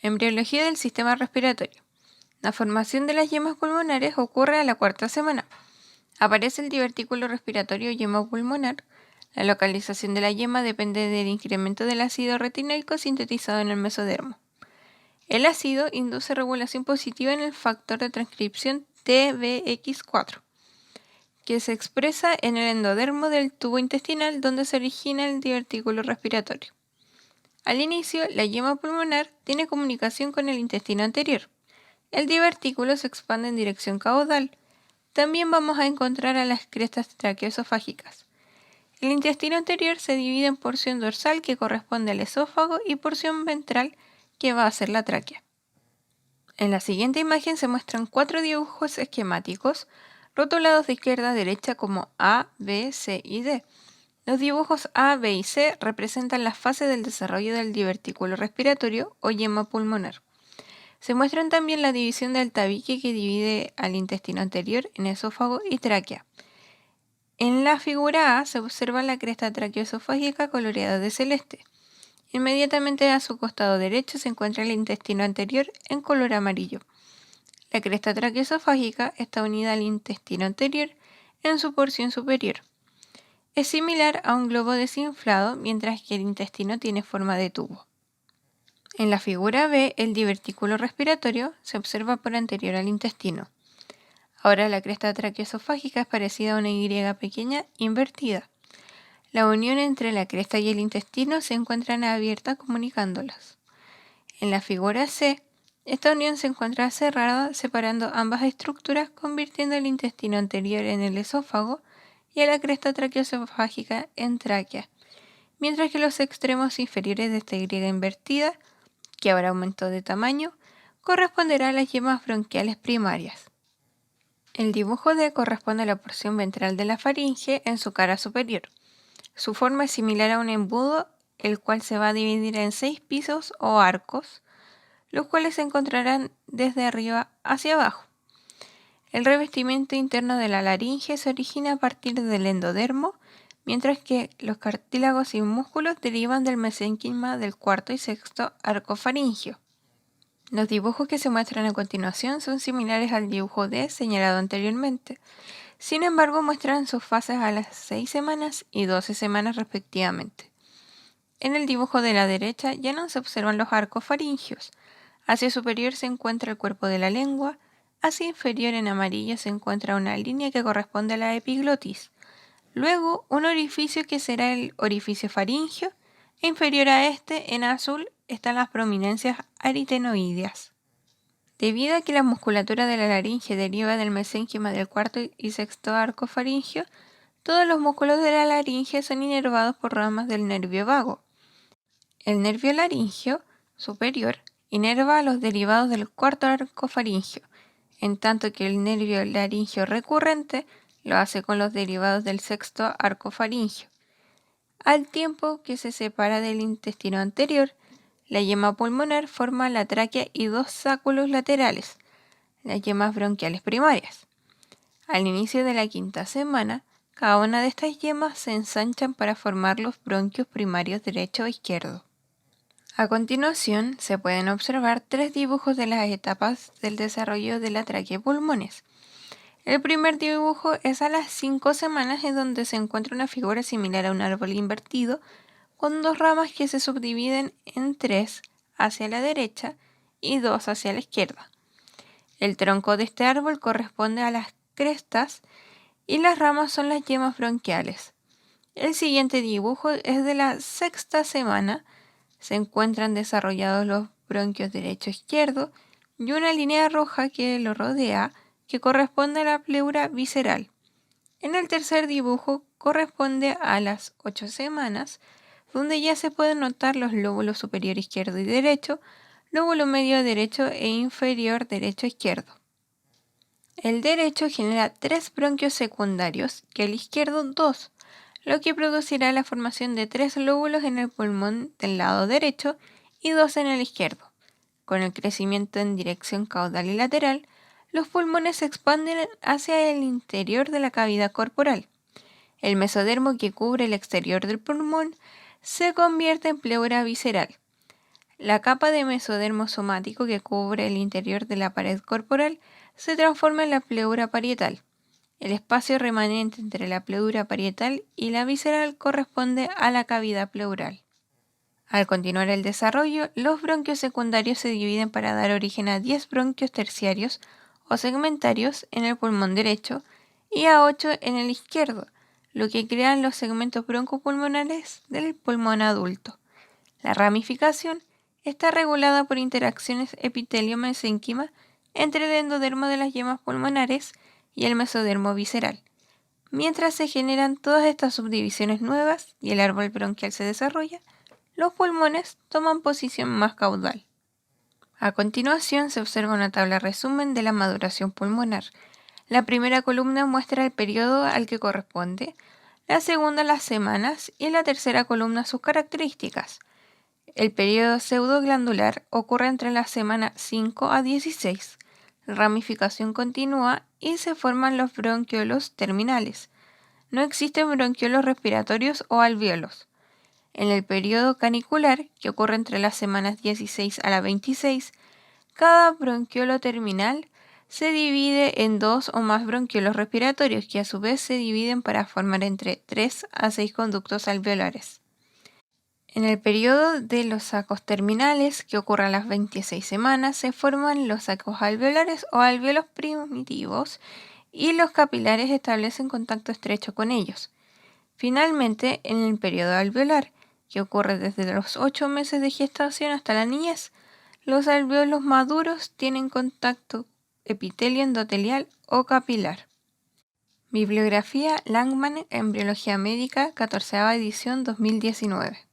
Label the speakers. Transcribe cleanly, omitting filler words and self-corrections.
Speaker 1: Embriología del sistema respiratorio. La formación de las yemas pulmonares ocurre a la cuarta semana. Aparece el divertículo respiratorio yema pulmonar. La localización de la yema depende del incremento del ácido retinoico sintetizado en el mesodermo. El ácido induce regulación positiva en el factor de transcripción TBX4, que se expresa en el endodermo del tubo intestinal donde se origina el divertículo respiratorio. Al inicio, la yema pulmonar tiene comunicación con el intestino anterior. El divertículo se expande en dirección caudal. También vamos a encontrar a las crestas traqueoesofágicas. El intestino anterior se divide en porción dorsal, que corresponde al esófago, y porción ventral, que va a ser la tráquea. En la siguiente imagen se muestran 4 dibujos esquemáticos, rotulados de izquierda a derecha como A, B, C y D. Los dibujos A, B y C representan las fases del desarrollo del divertículo respiratorio o yema pulmonar. Se muestran también la división del tabique que divide al intestino anterior en esófago y tráquea. En la figura A se observa la cresta traqueoesofágica coloreada de celeste. Inmediatamente a su costado derecho se encuentra el intestino anterior en color amarillo. La cresta traqueoesofágica está unida al intestino anterior en su porción superior. Es similar a un globo desinflado, mientras que el intestino tiene forma de tubo. En la figura B, el divertículo respiratorio se observa por anterior al intestino. Ahora la cresta traqueoesofágica es parecida a una Y pequeña invertida. La unión entre la cresta y el intestino se encuentran abiertas comunicándolas. En la figura C, esta unión se encuentra cerrada, separando ambas estructuras, convirtiendo el intestino anterior en el esófago y a la cresta traqueoesofágica en tráquea, mientras que los extremos inferiores de esta Y invertida, que ahora aumentó de tamaño, corresponderá a las yemas bronquiales primarias. El dibujo D corresponde a la porción ventral de la faringe en su cara superior. Su forma es similar a un embudo, el cual se va a dividir en 6 pisos o arcos, los cuales se encontrarán desde arriba hacia abajo. El revestimiento interno de la laringe se origina a partir del endodermo, mientras que los cartílagos y músculos derivan del mesénquima del cuarto y sexto arco faríngeo. Los dibujos que se muestran a continuación son similares al dibujo D señalado anteriormente. Sin embargo, muestran sus fases a las 6 semanas y 12 semanas respectivamente. En el dibujo de la derecha ya no se observan los arcos faringios. Hacia superior se encuentra el cuerpo de la lengua. Hacia inferior en amarillo se encuentra una línea que corresponde a la epiglotis. Luego un orificio que será el orificio faríngeo. E inferior a este, en azul, están las prominencias aritenoideas. Debido a que la musculatura de la laringe deriva del mesénquima del cuarto y sexto arco faríngeo, todos los músculos de la laringe son inervados por ramas del nervio vago. El nervio laríngeo superior inerva a los derivados del cuarto arco faríngeo, en tanto que el nervio laríngeo recurrente lo hace con los derivados del sexto arco faríngeo. Al tiempo que se separa del intestino anterior, la yema pulmonar forma la tráquea y 2 sáculos laterales, las yemas bronquiales primarias. Al inicio de la quinta semana, cada una de estas yemas se ensanchan para formar los bronquios primarios derecho e izquierdo. A continuación, se pueden observar 3 dibujos de las etapas del desarrollo de la tráquea y pulmones. El primer dibujo es a las 5 semanas, en donde se encuentra una figura similar a un árbol invertido, con 2 ramas que se subdividen en 3 hacia la derecha y 2 hacia la izquierda. El tronco de este árbol corresponde a las crestas y las ramas son las yemas bronquiales. El siguiente dibujo es de la 6ª semana. Se encuentran desarrollados los bronquios derecho e izquierdo y una línea roja que lo rodea, que corresponde a la pleura visceral. En el tercer dibujo corresponde a las 8 semanas, donde ya se pueden notar los lóbulos superior izquierdo y derecho, lóbulo medio derecho e inferior derecho e izquierdo. El derecho genera 3 bronquios secundarios y el izquierdo 2, lo que producirá la formación de 3 lóbulos en el pulmón del lado derecho y 2 en el izquierdo. Con el crecimiento en dirección caudal y lateral, los pulmones se expanden hacia el interior de la cavidad corporal. El mesodermo que cubre el exterior del pulmón se convierte en pleura visceral. La capa de mesodermo somático que cubre el interior de la pared corporal se transforma en la pleura parietal. El espacio remanente entre la pleura parietal y la visceral corresponde a la cavidad pleural. Al continuar el desarrollo, los bronquios secundarios se dividen para dar origen a 10 bronquios terciarios o segmentarios en el pulmón derecho y a 8 en el izquierdo, lo que crean los segmentos broncopulmonares del pulmón adulto. La ramificación está regulada por interacciones epitelio-mesénquima entre el endodermo de las yemas pulmonares y el mesodermo visceral. Mientras se generan todas estas subdivisiones nuevas y el árbol bronquial se desarrolla, los pulmones toman posición más caudal. A continuación se observa una tabla resumen de la maduración pulmonar. La primera columna muestra el periodo al que corresponde, la segunda las semanas y la tercera columna sus características. El periodo pseudoglandular ocurre entre la semana 5 a 16. La ramificación continúa y se forman los bronquiolos terminales. No existen bronquiolos respiratorios o alvéolos. En el periodo canicular, que ocurre entre las semanas 16 a la 26, cada bronquiolo terminal se divide en 2 o más bronquiolos respiratorios, que a su vez se dividen para formar entre 3 a 6 conductos alveolares. En el periodo de los sacos terminales, que ocurre a las 26 semanas, se forman los sacos alveolares o alvéolos primitivos y los capilares establecen contacto estrecho con ellos. Finalmente, en el periodo alveolar, que ocurre desde los 8 meses de gestación hasta la niñez, los alvéolos maduros tienen contacto epitelio endotelial o capilar. Bibliografía Langman, Embriología Médica, 14ª edición 2019.